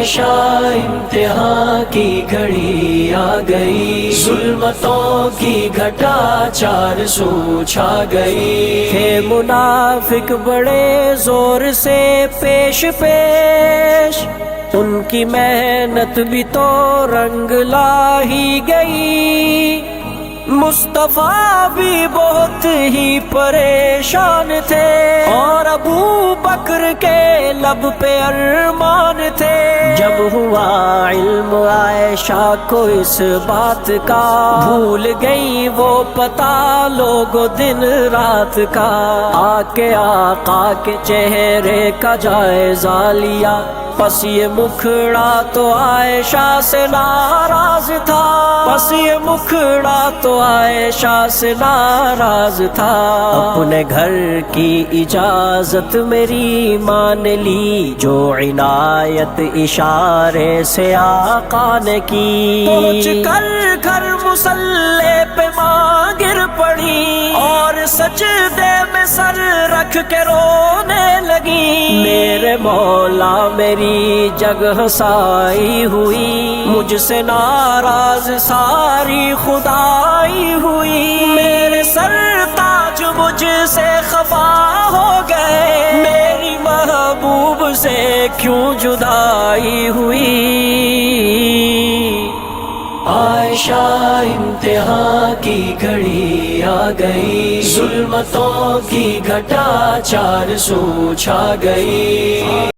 عائشہ امتحان کی گھڑی آ گئی، ظلمتوں کی گھٹا 400 چھا گئی، تھے منافق بڑے زور سے پیش پیش، ان کی محنت بھی تو رنگ لا ہی گئی، مصطفیٰ بھی بہت ہی پریشان تھے، اور ابو بکر کے لب پہ ارمان تھے، جب ہوا علم عائشہ کو اس بات کا، بھول گئی وہ پتہ لوگوں دن رات کا، آ کے آقا کے چہرے کا جائزہ لیا، پس یہ مکھڑا تو عائشہ سے ناراض تھا، پس یہ مکھڑا تو عائشہ سے ناراض تھا، اپنے گھر کی اجازت میری مان لی، جو عنایت اشارے سے آقا نے کی، پہنچ کر گھر مصلی پہ ماں گر پڑی، اور سجدے میں سر رکھ کے رونے لگی، میرے مولا میری جگہ سائی ہوئی، مجھ سے ناراض ساری خدائی ہوئی، میرے سرتاج مجھ سے خفا ہو گئے، میری محبوب سے کیوں جدائی ہوئی، عائشہ امتحان کی گھڑی آ گئی، ظلمتوں کی گھٹا 400 چھا گئی۔